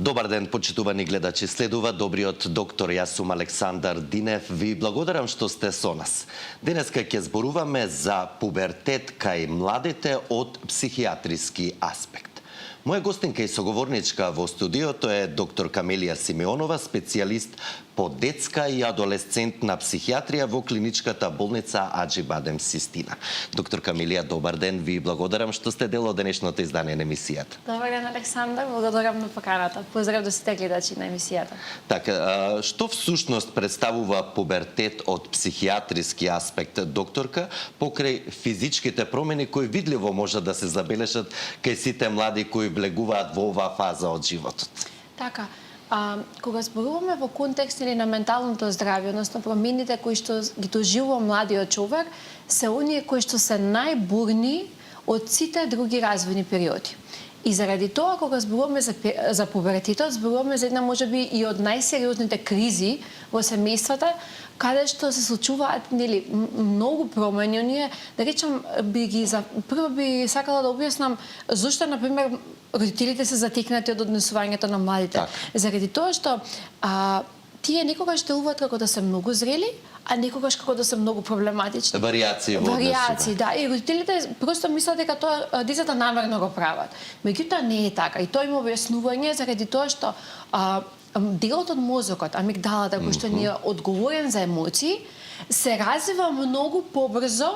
Добар ден, почитувани гледачи. Следува добриот доктор. Јас сум Александар Динев. Ви благодарам што сте со нас. Денеска ќе зборуваме за пубертет кај младите од психијатриски аспект. Моја гостинка и соговорничка во студиото е доктор Камелија Симеонова, специјалист по детска и адолесцентна психијатрија во клиничката болница Аџи-Бадем Систина. Доктор Камелија, добар ден, ви благодарам што сте дел од денешното издание на емисијата. Добар ден, Александар, благодарам на поканата. Поздрав до сите гледачи на емисијата. Така, што всушност представува пубертет од психијатриски аспект, докторка, покрај физичките промени кои видливо може да се забележат кај сите млади кои влегуваат во оваа фаза од животот? Така, кога зборуваме во контекст или на менталното здравје, односно промените кои што ги доживува младиот човек, се оние кои што се најбурни од сите други развојни периоди. И заради тоа, кога зборуваме за пубертетот, зборуваме за една можеби и од најсериозните кризи во семејствата, каде што се случуваат многу промени. Ние, да речам, прво би сакала да објаснам зошто, например, родителите се затекнати од однесувањето на младите. Так. Заради тоа што тие некогаш делуваат како да се многу зрели, а некогаш како да се многу проблематични. Варијации во Варијации, да. И родителите просто мислат дека тоа децата намерно го прават. Меѓутоа не е така. И тоа има објаснување заради тоа што делот од мозокот, амигдалата, кој што ни е одговорен за емоции, се развива многу побрзо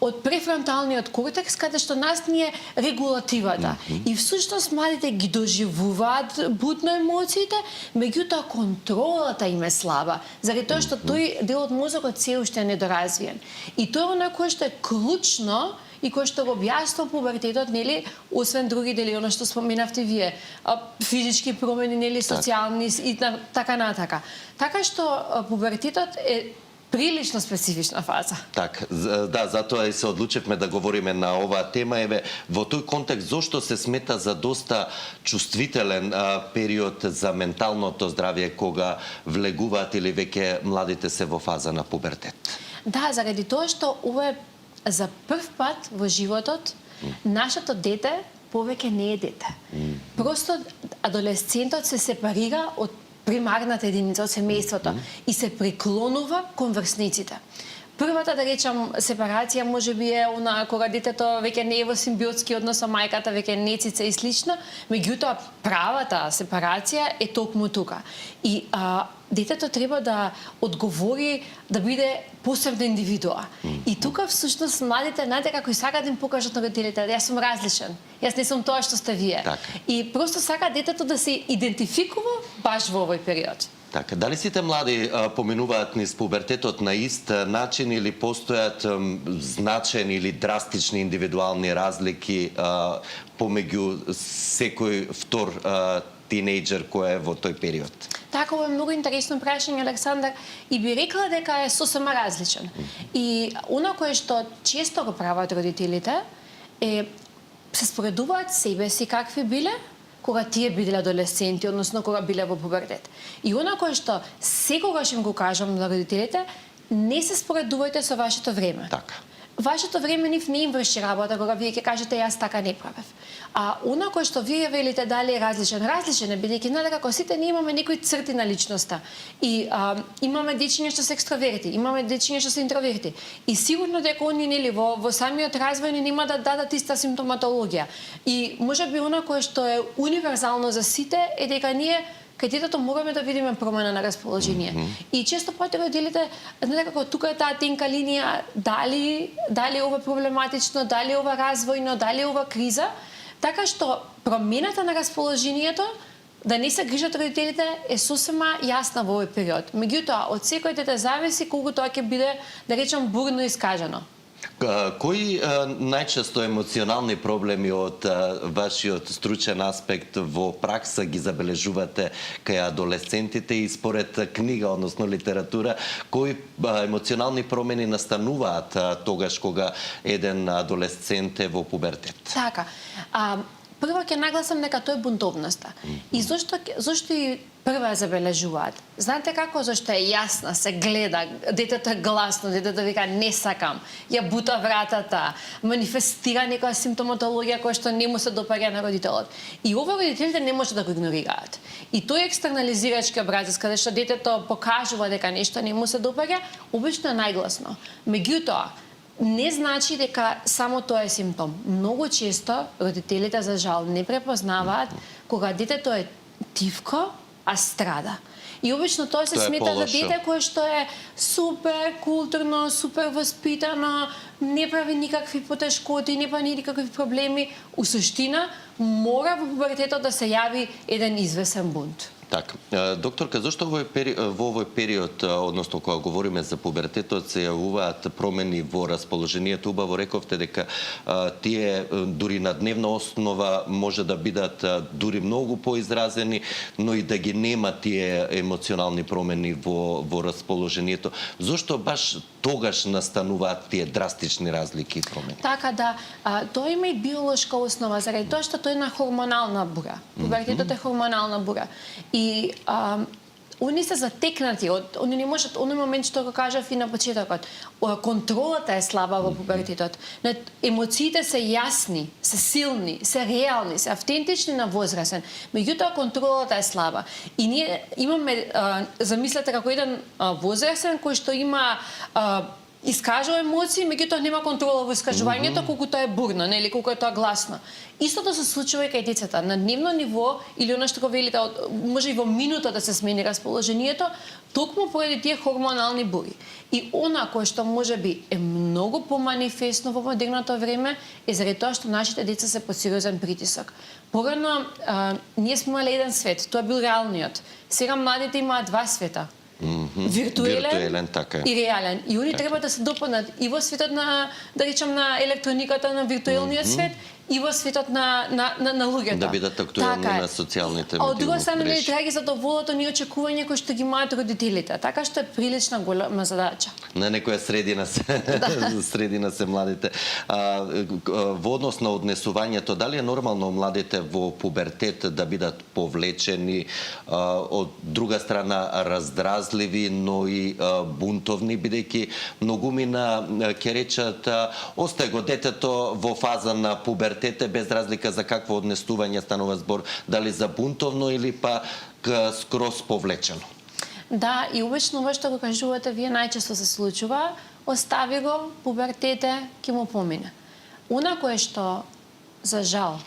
од префронталниот кортекс, каде што нас ни е регулативата. И всушност младите ги доживуваат будно емоциите, меѓутоа контролата им е слаба, заради тоа што тој дел од мозокот се уште е недоразвиен. И тоа е оно кое што е клучно и кој што го објаснува пубертетот, освен други дели, оно што споменавте вие, физички промени, социјални и така натака. Така што пубертетот е прилично специфична фаза. Так, да, затоа и се одлучевме да говориме на оваа тема. Еве, во тој контекст, зошто се смета за доста чувствителен период за менталното здравје кога влегуваат или веќе младите се во фаза на пубертет? Да, заради тоа што ова е за прв пат во животот нашето дете повеќе не е дете. Просто адолесцентот се сепарира од примарната единица од семејството и се преклонува кон врсниците. Првата, да речам, сепарација можеби е кога детето веќе не е во симбиотски однос со мајката, веќе не цица и слично, меѓутоа правата сепарација е токму тука. И детето треба да одговори, да биде посебна индивидуа. И тука всушност младите знаете како и сакаат да им покажат на родителите, јас сум различен. Јас не сум тоа што сте вие. Так. И просто сака детето да се идентификува баш во овој период. Така, дали сите млади поминуваат низ пубертетот на ист начин или постојат значени или драстични индивидуални разлики помеѓу секој втор тинејџер кој е во тој период? Така, ова е многу интересно прашање, Александар, и би рекла дека е сосема различен. И оно кое што често го прават родителите е се споредуваат себе си какви биле кога тие биделе адолесценти, односно кога биле во пубертет. И оно кое што секогаш им го кажам на родителите, не се споредувајте со вашето време. Така. Вашето време не им врши работа кога вие ќе кажете јас така не правев. А оно кое што вие велите дали е различен е бидејќи знаете како сите ние имаме некои црти на личноста. И имаме дечиња што се екстроверти, имаме дечиња што се интроверти. И сигурно дека они во самиот развој нема да дадат иста симптоматологија. И можеби оно кое што е универзално за сите е дека ние кај детето мораме да видиме промена на расположение. И често пати родителите, знаете како тука е таа тенка линија, дали ова проблематично, дали ова развојно, дали ова криза, така што промената на расположението да не се грижат родителите е сосема јасна во овој период. Меѓутоа, од секој дете зависи колку тоа ќе биде, да речем, бурно искажано. Кои најчесто емоционални проблеми од вашиот стручен аспект во пракса ги забележувате кај адолесцентите и според книга, односно литература, кои емоционални промени настануваат тогаш кога еден адолесцент е во пубертет? Така. прво ќе нагласам дека тоа е бунтовноста. И зошто и прва ја забележуваат? Знаете како? Зашто е јасна, се гледа, детето е гласно, детето вика не сакам, ја бута вратата, манифестира некоја симптоматологија која што не му се допаѓа на родителот. И ова родителите не може да го игнорираат. И тој екстернализирачки образец, каде што детето покажува дека нешто не му се допаѓа, обично е најгласно. Меѓутоа, не значи дека само тоа е симптом. Многу често родителите за жал не препознаваат кога детето е тивко, а страда. И обично тоа се смета за дете кое што е супер културно, супер воспитано, не прави никакви потешкоти, не прави никакви проблеми. У суштина, мора во пубертетот да се јави еден извесен бунт. Така. Докторка, зашто во овој период, односно кога говориме за пубертетот, се јавуваат промени во расположението? Убаво рековте дека тие дури на дневна основа може да бидат дури многу поизразени, но и да ги нема тие емоционални промени во расположението. Зошто баш тогаш настануваат тие драстични разлики и промени? Така да, тоа има и биолошка основа, заради тоа што тој е на хормонална бура. Пубертетот е хормонална бура. И они се затекнати од они не можат оној момент што го кажав и на почетокот. Контролата е слаба во пубертетот. Емоциите се јасни, се силни, се реални, се автентични на возрасен. Меѓутоа контролата е слаба. И ние имаме замислете како еден возрасен кој што има искажува емоции, меѓутоа нема контрола во искажувањето, колку тоа е бурно, нели, колку е тоа гласно. Истото се случува и кај децата. На дневно ниво, или она што го велите, може и во минута да се смени расположението, токму поради тие хормонални бури. И она кое што може би е многу поманифестно во модерното време, е заради тоа што нашите деца се под сериозен притисок. Порано, ние сме имали еден свет, тоа бил реалниот. Сега младите имаат два света. Виртуелен така и реален. И они треба да се допаднат и во светот на, да речам, на електрониката, на виртуелниот свет, и во светот на луѓето. Да бидат актуелни на социјалните мрежи. Од друга страна, не мрежи. треба ги задоволат оние очекувања кои што ги имаат родителите. Така што е прилична голема задача. На некоја средина се младите. Во однос на однесувањето, дали е нормално младите во пубертет да бидат повлечени, од друга страна раздразливи, но и бунтовни, бидејќи многумина ќе речат остај го детето во фаза на пубертет, без разлика за какво однесување станува збор, дали за бунтовно или па скроз повлечено. Да, и обично ова што го кажувате вие најчесто се случува, остави го, пубертете, ќе му помине. Она кое што, за жал,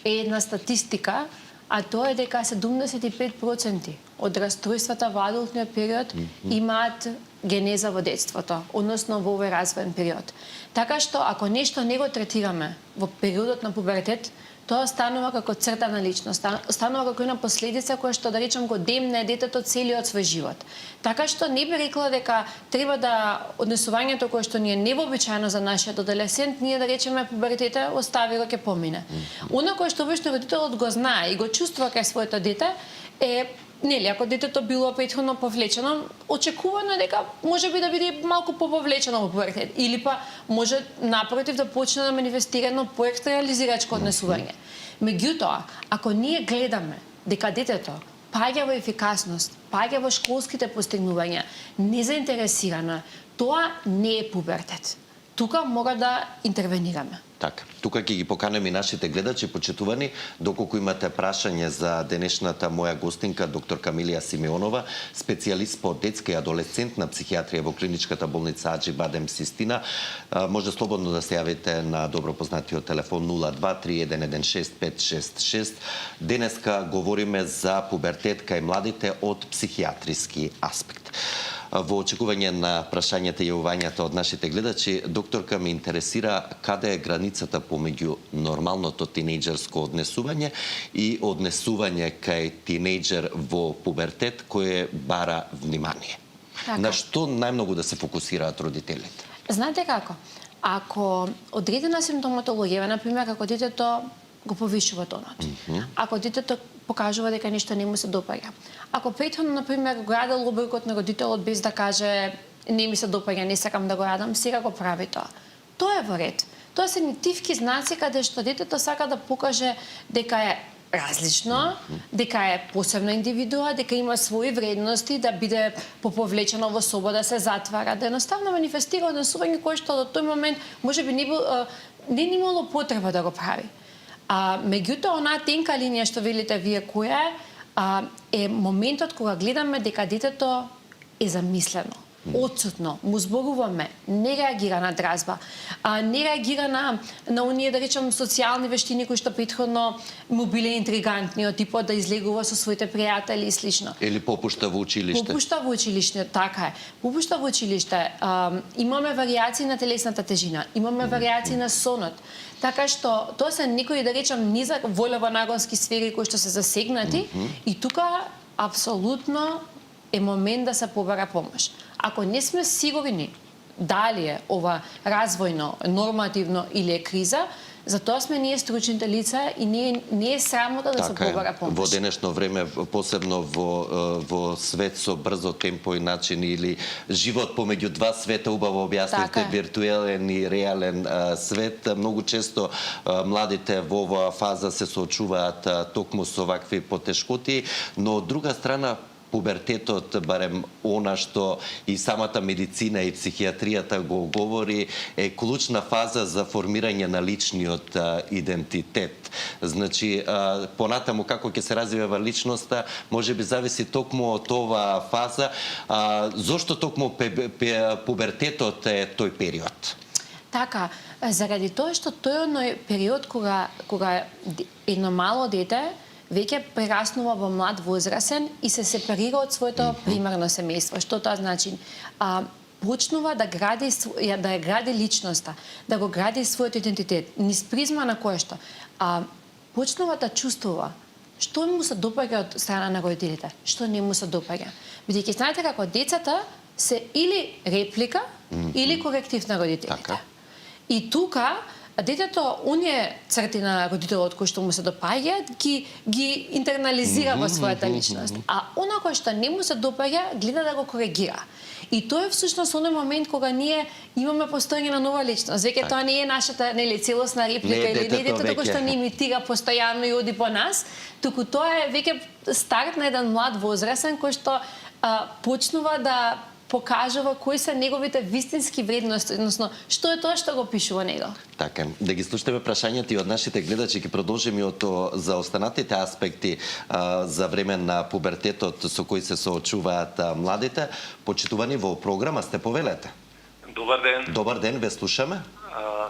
е една статистика, а тоа е дека 75% од расстройствата во адултниот период имаат генеза во детството, односно во овој развоен период. Така што, ако нешто не го третираме во периодот на пубертет, тоа станува како црта на личност, станува како една последица која што, да речем, го демне детето целиот свој живот. Така што не би рекла дека треба да однесувањето кое што ни е невообичаено за нашиот адолесцент, ние да речеме пубертете, остави го, ќе помине. Оно кое што обично родителот го знае и го чувствува кај своето дете е, нели, ако детето било претходно повлечено, очекувано е дека може би да биде малку поповлечено во пубертет, или па може напротив да почне да манифестира едно поекстреализирачко однесување. Меѓутоа, ако ние гледаме дека детето паѓа во ефикасност, паѓа во школските постигнувања, незаинтересирано, тоа не е пубертет. Тука мора да интервенираме. Така, тука ќе ги поканеме и нашите гледачи, почитувани, доколку имате прашање за денешната моја гостинка, доктор Камилија Симеонова, специјалист по детска и адолесцентна психијатрија во клиничката болница Аџи Бадем Систина, може слободно да се јавите на добро познатиот телефон 0231165566. Денеска говориме за пубертет кај младите од психијатриски аспект. Во очекување на прашањата и јавувањата од нашите гледачи, докторка, ме интересира каде е границата помеѓу нормалното тинејџерско однесување и однесување кај тинејџер во пубертет кое бара внимание. Така. На што најмногу да се фокусираат родителите? Знаете како? Ако одредена симптоматологија, например, како детето го повишува тонот, ако детето покажува дека нешто не му се допаѓа, ако претходно, например, го јадел оброкот на родителот без да каже не ми се допаѓа, не сакам да го јадам, сега го прави тоа. Тоа е во ред. Тоа се нитивки знаци каде што детето сака да покаже дека е различно, дека е посебна индивидуа, дека има своји вредности, да биде поповлечено во соба, да се затвара, да едноставно манифестира однесување кое што до тој момент можеби не имало потреба да го прави. Меѓутоа, онаа тенка линија што велите вие која е моментот кога гледаме дека детето е замислено, отсутно, му зборуваме, не реагира на дразба, не реагира на оние, да речем, социјални вештини кои што претходно му биле интригантни, од типот да излегува со своите пријатели и слично. Или попушта во училиште. Попушта во училиште, така е. Попушта во училиште. Имаме варијации на телесната тежина, имаме варијации на сонот. Така што тоа се некои, да речем, низак волево-нагонски сфери кои што се засегнати и тука апсолутно е момент да се побара помош. Ако не сме сигурни дали е ова развојно, нормативно или е криза, затоа сме ние стручните лица и не е срамота да се побара помош. Во денешно време, посебно во свет со брзо темпо и начин или живот помеѓу два света, убаво објаснивте, виртуелен и реален свет, многу често младите во оваа фаза се соочуваат токму со вакви потешкоти, но од друга страна пубертетот, барем она што и самата медицина и психијатријата го говори, е клучна фаза за формирање на личниот идентитет. Значи, понатаму како ќе се развива личноста, може би зависи токму од оваа фаза. Зошто токму пубертетот е тој период? Така, заради тоа што тој е период кога едно мало дете веќе прераснува во млад возрасен и се сепарира од своето примарно семејство. Што тоа значи? Почнува да гради личноста, да го гради својот идентитет, низ призма на кое што почнува да чувствува што му се допаѓа од страна на родителите, што не му се допаѓа. Бидејќи знаете како децата се или реплика или коректив на родителите. И тука детето оние црти на родителот кои што му се допаѓаат ги интернализира во својата личност. А она кој што не му се допаѓа гледа да го коригира. И тоа е всушност оној момент кога ние имаме постојање на нова личност. Веќе тоа не е нашата целосна реплика или детето кој што не имитира постојано и оди по нас, туку тоа е веќе старт на еден млад возрасен кој што почнува да покажува кои се неговите вистински вредности, односно што е тоа што го пишува него. Така, да ги слушаме прашањата и од нашите гледачи, ќе продолжиме од за останатите аспекти за време на пубертетот со кои се соочуваат младите. Почитувани во програма сте, повелете. Добар ден. Добар ден, ве слушаме.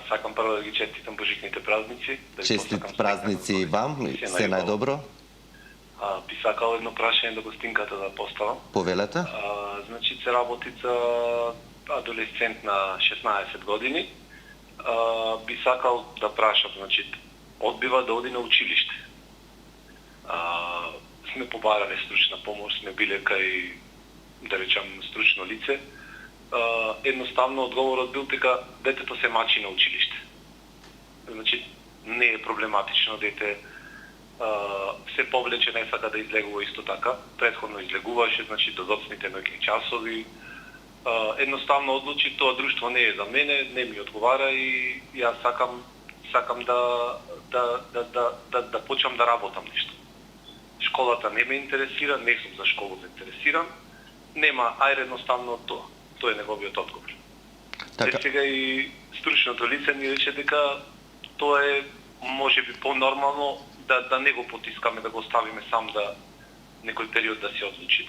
Сакам прво да ги честитам божитните празници. Честит празници и вам, се најдобро. Би сакал едно прашање до гостинката да поставам. Повелете. Значи, се работи за адолесцент на 16 години. Би сакал да прашам, значи, одбива да оди на училиште. Сме побарале стручна помош, сме биле кај, да речам, стручно лице. Едноставно одговорот бил дека детето се мачи на училиште. Значи, не е проблематично дете, се повлече, не сака да излегува исто така. Претходно излегуваше, значи додоцните ноќни часови. Едноставно одлучи тоа друштво не е за мене, не ми одговара и јас сакам да почнам да работам нешто. Школата не ме интересира, не сум за школа заинтересиран. Нема, ајде едноставно тоа. Тоа е неговиот одговор. Така. Сега и стручното лице ни рече дека тоа е можеби по-нормално да не го потискаме, да го оставиме сам да некој период да се одлучи.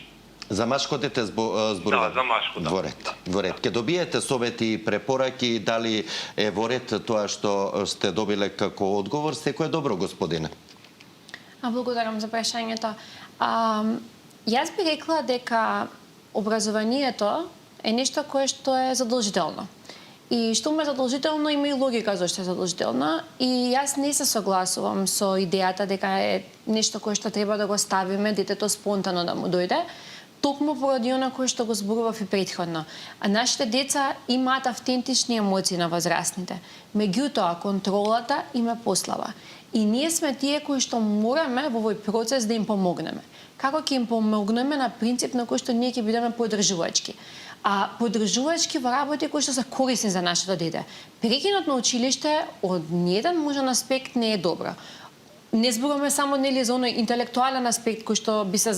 За машко дете зборуваме? Да, за машко, да. Во ред. Ке добиете совети и препораки, дали е во ред тоа што сте добиле како одговор, секој е добро, господине. Благодарам за прашањето. Јас би рекла дека образованието е нешто кое што е задолжително. И што му е задолжително, има и логика зашто е задолжително. И јас не се согласувам со идејата дека е нешто кое што треба да го ставиме детето спонтано да му дојде, токму поради она кое што го зборував и претходно. А нашите деца имаат автентични емоции на возрастните. Меѓутоа, контролата им е послаба. И ние сме тие кои што мораме во овој процес да им помогнеме. Како ќе им помогнеме на принцип на кој што ние ќе бидеме поддржувачки. А поддржувачки во работи кои што се корисни за нашето дете. Прекинот на училиште од ниеден можен аспект не е добро. Не зборуваме само за оној интелектуален аспект кој што би се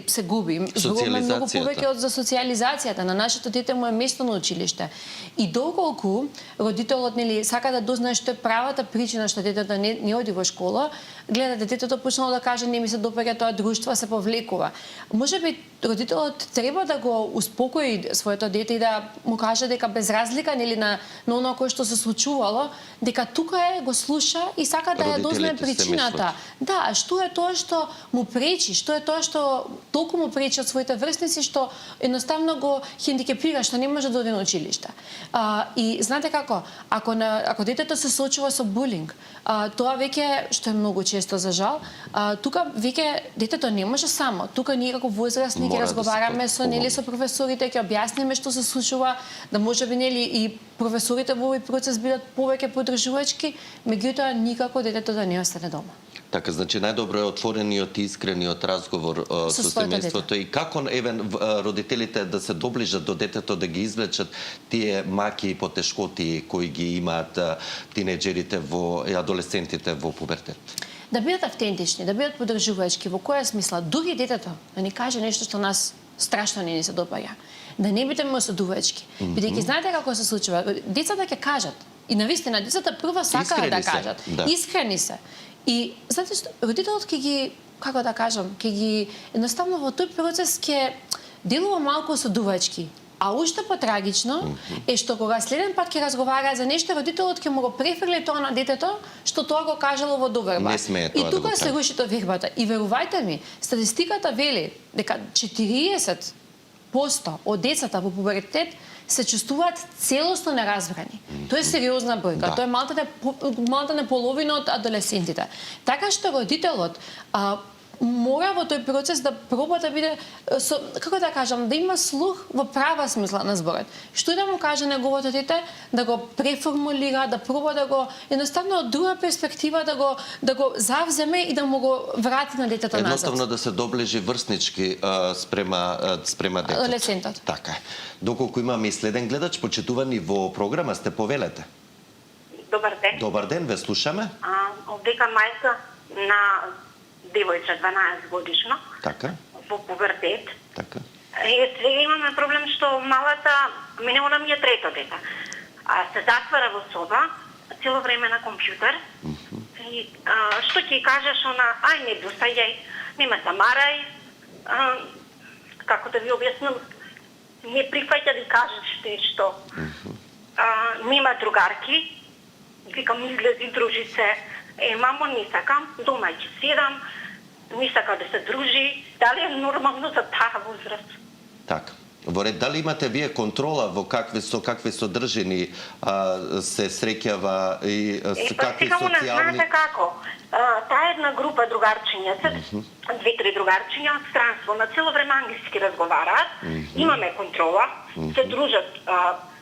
се губи. Зборуваме многу повеќе за социјализацијата. На нашето дете му е место на училиште. И доколку родителот сака да дознае што е правата причина што детето не оди во школа, гледа детето почнало да каже не ми се допаѓа тоа друштво, се повлекува. Можеби родителот треба да го успокои своето дете и да му каже дека без разлика на оно кое што се случувало, дека тука е, го слуша и сака да ја дознае причината. Да, што е тоа што му пречи, што е тоа што толку му пречи од своите врсници што едноставно го хендикепира, што не може да оди на училиште. И знаете како, ако детето се соочува со булинг, тоа веќе што е многу често за жал, тука веќе детето не може само. Тука ние како возрастни ќе разговараме со професорите, ќе објасниме што се случува, да можеби и професорите во овој процес бидат повеќе поддржувачки, меѓутоа никако детето да не остане дома. Така, значи најдобро е отворениот и искрениот разговор со семејството и како родителите да се доближат до детето, да ги извлечат тие маки и потешкоти кои ги имаат тинеџерите и адолесцентите во пубертет. Да бидат автентични, да бидат поддржувачки, во која смисла дури детето да ни каже нешто што нас страшно не ни се допаѓа. Да не бидеме осудувачки. Бидејќи знаете како се случува, децата ќе кажат. И навистина децата прво сакаат да кажат. Искрени се. И знаете што, родителот ќе ги, како да кажам, ќе ги едноставно во тој процес ќе делува малку осудувачки. А уште потрагично е што кога следен пат ќе разговараат за нешто, родителот ќе му го префрли тоа на детето, што тоа го кажало во доверба. И тука се руши довербата. И верувајте ми, статистиката вели дека 40% од децата во пубертет се чувствуваат целосно неразбрани. Тоа е сериозна бројка. Тоа е малку половина од адолесцентите. Така што родителот мора во тој процес да проба да биде како да кажам, да има слух во права смисла на зборот. Што да му каже неговото дете, да го преформулира, да проба да го едноставно од друга перспектива да го завземе и да му го врати на детето назад. Едноставно да се доближи врснички спрема детето. Адолесцентот. Така. Доколку имаме и следен гледач, почитувани во програма сте, повелете. Добар ден. Добар ден, ве слушаме. Овдека мајка на девојче 12 годишно. Така. Во пубертет. Така. И сега имаме проблем што малата, мене она ми е трето дете. Се затвара во соба цело време на компјутер. И што ќе кажеш она, ај не достајај, не ме замарај. Како да ви објаснам, не прифаќа да кажеш што. Нема другарки. Викам, излези, дружи се. Мамо, не сакам, дома ќе седам, не сака да се дружи. Дали е нормално за таа возраст? Така. Во ред, дали имате вие контрола во какви содржини се среќава и какви социјални... Знаете како? Таа една група другарчиња, 2-3 другарчиња од странство, на цело време англиски разговараат, имаме контрола, се дружат,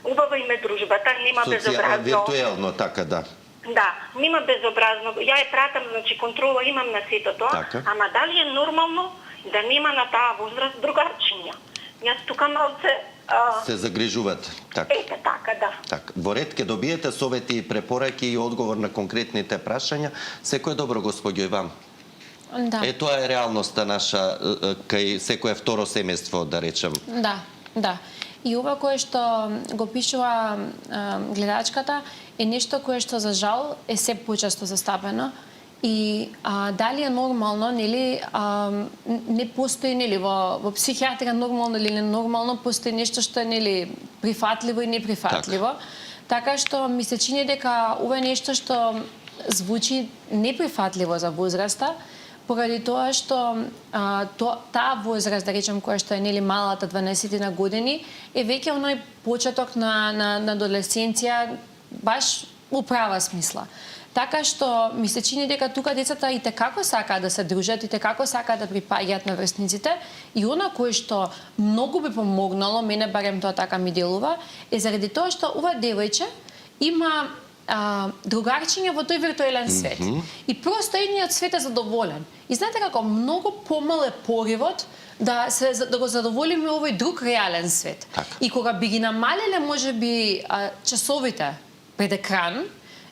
убава им е дружбата, нема безобразно... Виртуелно, така, да. Да, нема безобразно. Ја ја пратам, значи контрола имам на сето тоа, ама дали е нормално да нема на таа возраст другарчиња? Јас тука малце... Се загрижувате, така. Ете, така, да. Так. Во ред ќе добиете совети и препораки и одговор на конкретните прашања. Секој добро, господјо, и вам. Да. Тоа е реалноста наша кај секое второ семејство, да речем. Да, да. И ова кое што го пишува гледачката е нешто кое што за жал е се почесто застапено. И дали е нормално, нели, не постои, нели, во психијатрија нормално или ненормално, постои нешто што е, нели, прифатливо и неприфатливо. Така што ми се чини дека ова е нешто што звучи неприфатливо за возраста, поради тоа што таа возраст, да речем, која што е, нели, малата 12 години, е веќе оној почеток на адолесценција, баш у права смисла. Така што ми се чини дека тука децата и текако сакаат да се дружат, и текако сакаат да припаѓаат на врсниците, и она кое што многу би помогнало, мене барем тоа така ми делува, е заради тоа што ова девојче има другарчиња во тој виртуелен свет. И просто едниот свет е задоволен. И знаете како многу помал е поривот да го задоволиме овој друг реален свет. Така. И кога би ги намалеле можеби часовите пред екран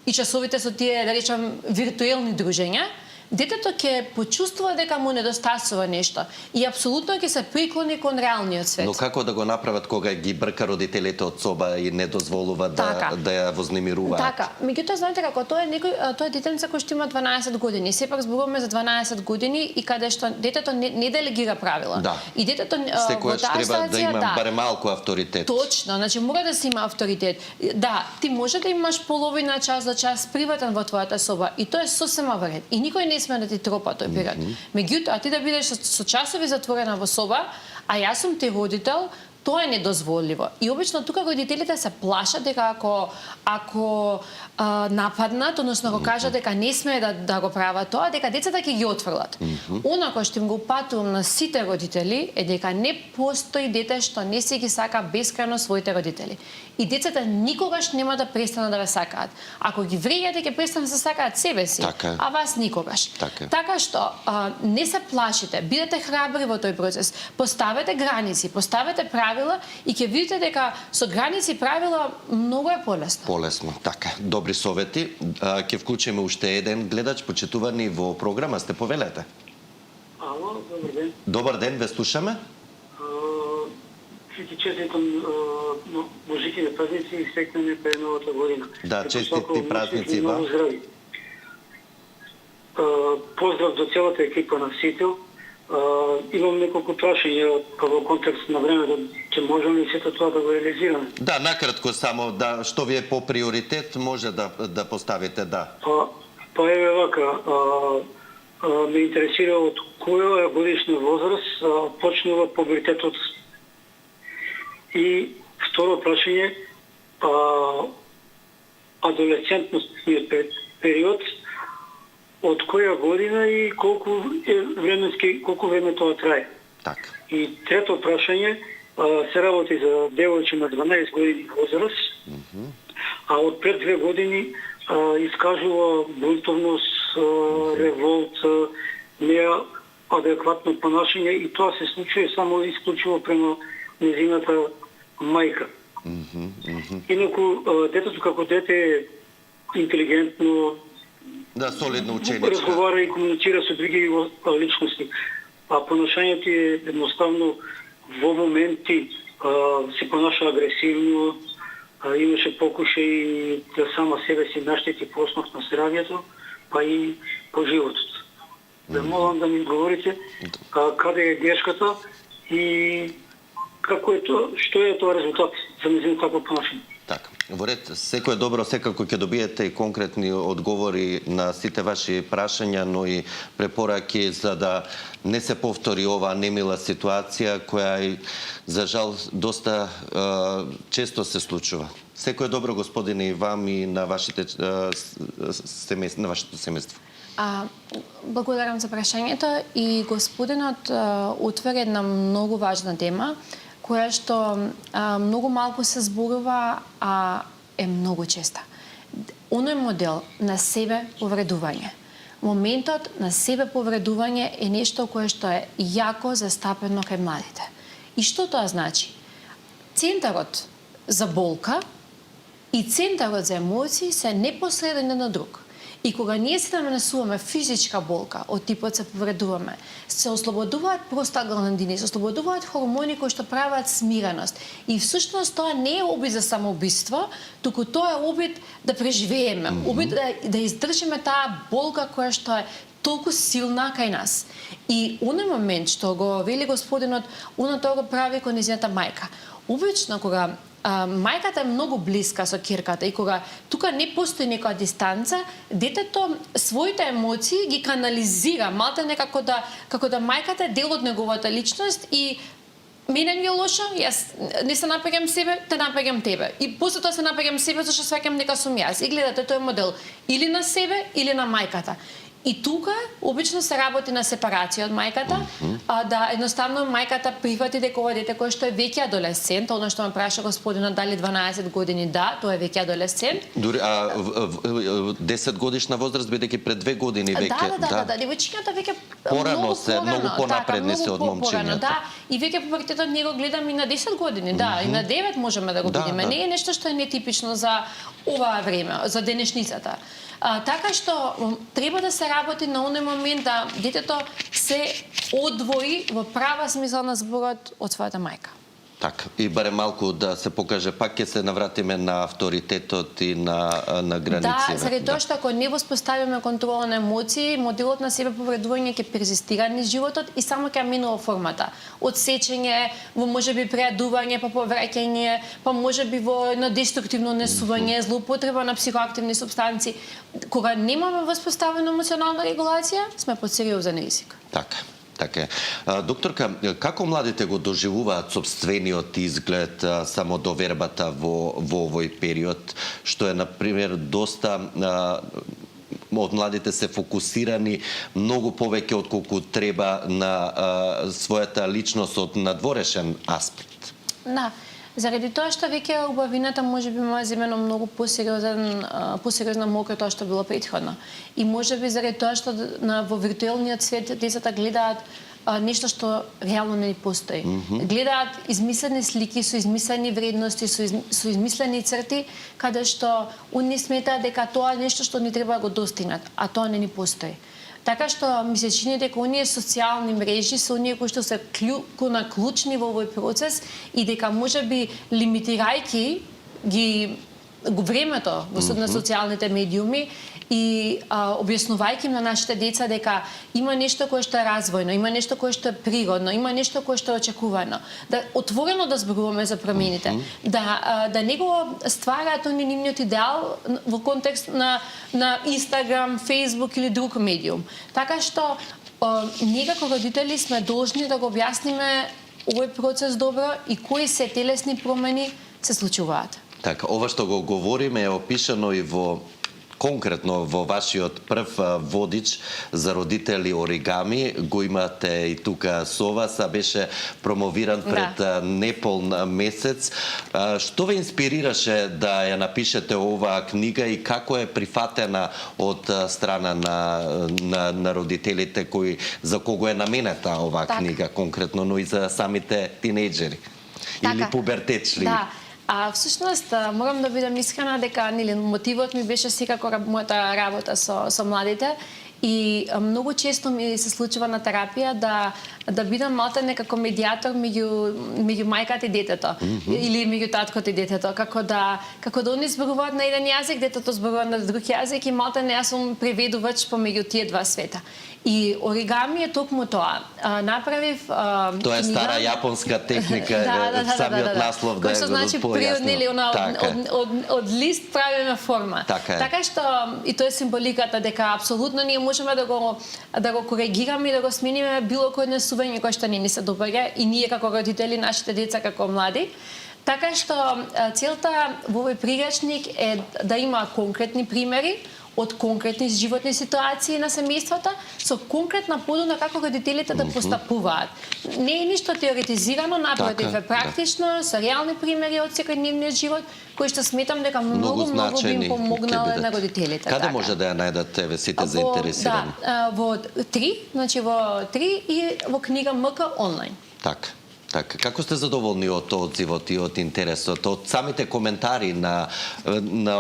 и часовите со тие, да речам, виртуелни дружења, детето ќе почувствува дека му недостасува нешто и апсолутно ќе се приклони кон реалниот свет. Но како да го направат кога ги брка родителите од соба и не дозволува Така. да ја вознемируваат? Така, меѓутоа знаете како тоа е детенце кој што има 12 години. Сепак зборуваме за 12 години и каде што детето не делегира правила. Да. И детето Секојаш треба да има барем малку авторитет. Точно, значи мора да се има авторитет. Да, ти може да имаш половина час до час приватен во твојата соба и тоа е сосема во ред. И никој не сме да ти тропа тој период. Меѓутоа, ти да бидеш со часови затворена во соба, а јас сум ти родител, тоа е недозволиво. И обично тука родителите се плашат дека ако нападнат, односно ако кажат дека не смее да го прават тоа, дека децата ќе ги отфрлат. Она кој што им го упатувам на сите родители е дека не постои дете што не се ги сака бескрајно своите родители. И децата никогаш нема да престанат да ве сакаат. Ако ги вреѓате, ќе престанат да се сакаат себе си, Така. а вас никогаш. Така. Што не се плашите, бидете храбри во тој процес, поставете граници, поставете правила и ќе видите дека со граници и правила многу е полесно. Полесно, така. Добри совети. Ќе вклучиме уште еден гледач, почитувани во програма, сте повелете. Ало, добар ден. Добар ден, ве слушаме. Ти честитам Божиките празници и среќни пред новата година. Да, честити празници вам. Многу здрави. Поздрав до целата екипа на Сител. Имам неколку прашања во контекст на времето, ќе можеме ли сето тоа да го реализираме? Да, накратко само, да, што ви е по приоритет, може да поставите, да. Па еве вака, ме интересира од која годишна возраст почнува пубертетот. И второ прашање, адолесцентниот период, од која година и колку време тоа трае. Така. И трето прашање, се работи за девојче на 12 години возраст, а од пред 2 години искажува бунтовност, револт, неадекватно понашање и тоа се случува само исклучиво према незината мајка. Инаку, детето како дете е интелигентно, Да, солидно ученичка. разговара и комуницира со други личности. А понашањето е едноставно во моменти се понаша агресивно, имаше покушаи да сама себе си наштети по основ на здравјето, па и по животот. Да молам да ми говорите каде е грешката и како е тоа, што е тоа резултат за незино такво понашање. Така. Во ред, секој е добро, секако ќе добиете и конкретни одговори на сите ваши прашања, но и препораки за да не се повтори оваа немила ситуација која за жал доста често се случува. Секој е добро, господине, и вам и на вашето семејство. Благодарам за прашањето и господинот отвори една многу важна тема која што многу малку се зборува, а е многу честа. Оној модел на себе повредување. Моментот на себе повредување е нешто кое што е јако застапено кај младите. И што тоа значи? Центарот за болка и центарот за емоции се непосредно на друг. И кога ние се нанесуваме физичка болка, од типот се повредуваме, се ослободуваат простагландини, се ослободуваат хормони кои што прават смиреност. И всушност тоа не е обид за самоубиство, туку тоа е обид да преживееме, обид да издржиме таа болка која што е толку силна кај нас. И оној момент што го вели господинот, оно тоа го прави кон нејзината мајка. Обично кога мајката е многу блиска со ќерката и кога тука не постои некоја дистанца, детето своите емоции ги канализира, малте како да мајката е дел од неговата личност и мене ми е лошо, јас не се напаѓам себе, те напаѓам тебе. И после тоа се напаѓам себе зашто сваќам дека сум јас. И гледате, тој модел или на себе или на мајката. И тука обично се работи на сепарација од мајката, да едноставно мајката прифати дека ова дете кое што е веќе адолесцент, она што ме праша господинот дали 12 години, да, тоа е веќе адолесцент. Дури 10 годишна возраст бидејќи пред 2 години веќе. Да, девојчињата веќе многу понапредни се од момчињата. Да, и веќе пубертетот ние го гледаме и на 10 години, да, и на 9 можеме да го видиме. Не е нешто што е нетипично за оваа време, за денешницата. Така што треба да се работи на оној момент да детето се одвои во права смисла на зборот од својата мајка. Така, и барем малку да се покаже, пак ќе се навратиме на авторитетот и на границите. Да, заради тоа што ако не воспоставиме контрола на емоции, моделот на себе повредување ќе перзистира низ животот и само ќе менува формата. Одсечење, во можеби преадување, па повраќање, па можеби во едно деструктивно несување, злоупотреба на психоактивни супстанции. Кога немаме воспоставена емоционална регулација, сме под сериозен ризик. Така е. Докторка, како младите го доживуваат сопствениот изглед, самодовербата во овој период, што е, например, доста од младите се фокусирани многу повеќе отколку треба на својата личност од надворешен аспект? Да. Заради тоа што веќе убавината можеби има земено многу посериозна мока тоа што било претходно. И можеби заради тоа што во виртуелниот свет децата гледаат нешто што реално не постои. Гледаат измислени слики со измислени вредности, со измислени црти, каде што они сметаат дека тоа е нешто што ни треба да го достигнат, а тоа не ни постои. Така што ми се чини дека оние социјални мрежи се оние кои што се клучни во овој процес и дека можеби лимитирајќи ги времето на социјалните медиуми и објаснувајќи на нашите деца дека има нешто кое што е развојно, има нешто кое што е природно, има нешто кое што е очекувано. Да отворено да зборуваме за промените, да не го ствараат они нивниот идеал во контекст на Инстаграм, Фејсбук или друг медиум. Така што ние како родители сме должни да го објасниме овој процес добро и кои се телесни промени се случуваат. Така, ова што го говориме е опишано и конкретно во вашиот прв водич за родители оригами, го имате и тука со вас, беше промовиран пред неполн месец. Што ве инспирираше да ја напишете оваа книга и како е прифатена од страна на родителите за кого е наменета оваа книга конкретно, но и за самите тинејџери или пубертечни? Всушност, морам да бидам искрена дека мотивот ми беше секако мојата работа со младите и многу често ми се случува на терапија да бидам малтene како медиатор меѓу мајката и детето или меѓу таткото и детето, како да они зборуваат на еден јазик, детето зборува на друг јазик и малтene јас сум преведувач помеѓу тие два света. И оригами е токму тоа. Направив тоа е стара јапонска техника, самиот наслов да е значи од лист правиме форма. Така што и тоа е символиката дека апсолутно ние можеме да го коригираме и да го смениме било кој однесување кое што не ни се допаѓа и ние како родители, нашите деца како млади. Така што целта во овој приречник е да има конкретни примери од конкретни животни ситуации на семејствата, со конкретна подуна како родителите да постапуваат. Не е ништо теоретизирано, напротив е практично, со реални примери од секојдневниот живот, кои што сметам дека многу би им помогнале на родителите. Каде може да ја најдат еве сите заинтересирани? Во 3, значи во 3 и во книга МК онлайн. Така. Како сте задоволни од одзивот и од интересот, од самите коментари на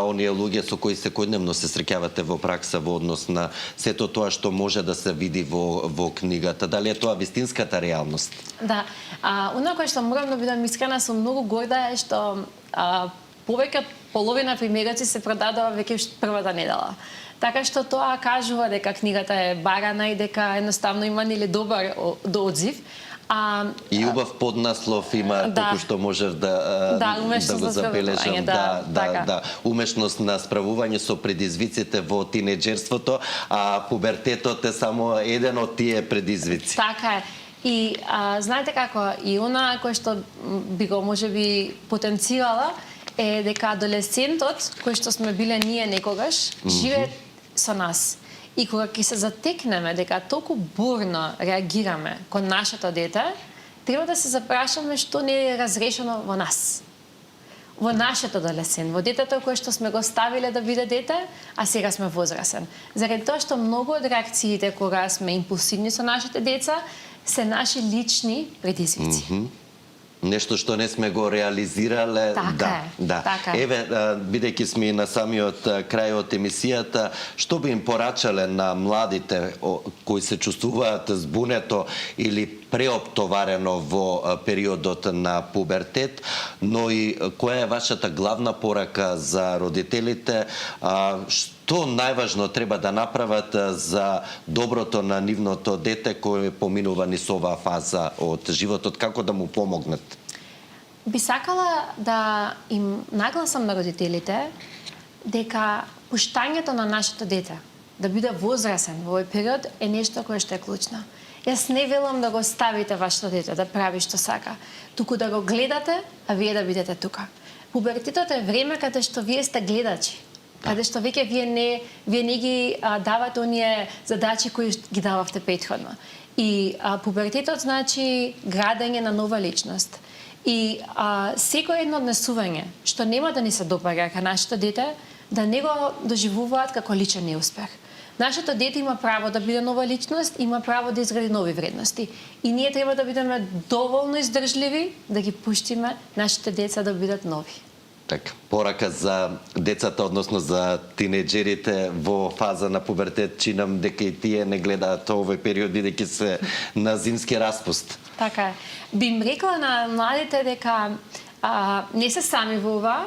оние луѓе со кои секојдневно се среќавате во пракса во однос на сето тоа што може да се види во книгата? Дали е тоа вистинската реалност? Да. Оно кое што морам да бидам искрена, сум многу горда е што повеќе од половина примероци се продадува веќе првата недела. Така што тоа кажува дека книгата е барана и дека едноставно има добар одзив. И убав поднаслов има, толку што можев да го забележам. Умешност на справување со предизвиците во тинеџерството, а пубертетот е само еден од тие предизвици. Така е. И знаете како, и она кој што би го можеби потенцирала е дека адолесцентот, кој што сме биле ние некогаш, живее со нас. И кога ќе се затекнеме дека толку бурно реагираме кон нашето дете, треба да се запрашаме што не е разрешено во нас. Во нашето адолесцент, во детето кое што сме го ставиле да биде дете, а сега сме возрасен. Заради тоа што многу од реакциите кога сме импулсивни со нашите деца се наши лични предизвици. Нешто што не сме го реализирале. Да. Така е. Еве, бидејќи сме на самиот крај од емисијата, што би им порачале на младите кои се чувствуваат збунето или преоптоварено во периодот на пубертет, но и која е вашата главна порака за родителите? Што најважно треба да направат за доброто на нивното дете кое поминува низ оваа фаза од животот, како да му помогнат? Би сакала да им нагласам на родителите дека пуштањето на нашето дете да биде возрасен во овој период е нешто кое што е клучно. Јас не велам да го ставите вашето дете да прави што сака, туку да го гледате, а вие да бидете тука. Пубертетот е време каде што вие сте гледачи, каде што веќе вие не ги давате оние задачи кои ги дававте претходно. И пубертетот значи градење на нова личност. И секој едно однесување што нема да ни се допаѓа кај нашето дете, да не го доживуваат како личен неуспех. Нашето дете има право да биде нова личност, има право да изгради нови вредности. И ние треба да бидеме доволно издржливи да ги пуштиме нашите деца да бидат нови. Така, порака за децата, односно за тинеџерите во фаза на пубертет, чинам дека и тие не гледаат овој период бидејќи се на зимски распуст. Така е. Би им рекла на младите дека не се сами во ова,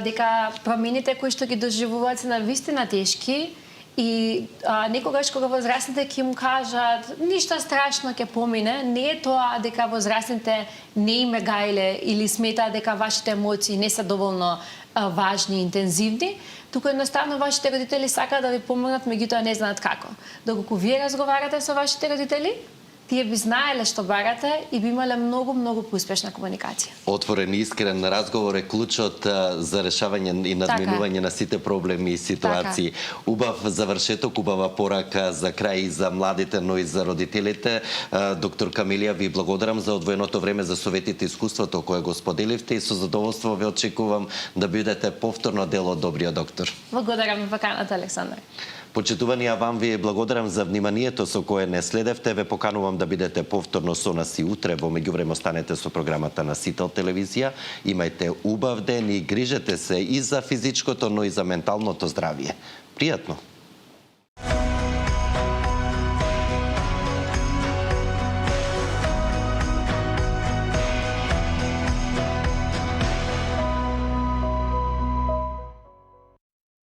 дека промените кои што ги доживуваат се навистина тешки, и некогаш кога возрастните ќе му кажат ништо страшно ќе помине, не е тоа дека возрастните не име гајле или сметаат дека вашите емоции не се доволно важни и интензивни, туку едноставно вашите родители сакаат да ви помогнат, меѓутоа не знаат како. Доколку вие разговарате со вашите родители, тие би знаеле што барате и би имале многу поуспешна комуникација. Отворен и искрен разговор е клучот за решавање и надминување на сите проблеми и ситуации. Убав завршеток, убава порака за крај и за младите, но и за родителите. Доктор Камилија, ви благодарам за одвоеното време, за советите и искуството кое го споделивте и со задоволство ве очекувам да бидете повторно дел од Добриот доктор. Благодарам за поканата, Александре. Почитувани, а вам ви благодарам за вниманието со кое не следевте. Ве поканувам да бидете повторно со нас и утре. Во меѓувреме останете со програмата на Сител телевизија. Имајте убав ден и грижете се и за физичкото, но и за менталното здравје. Пријатно!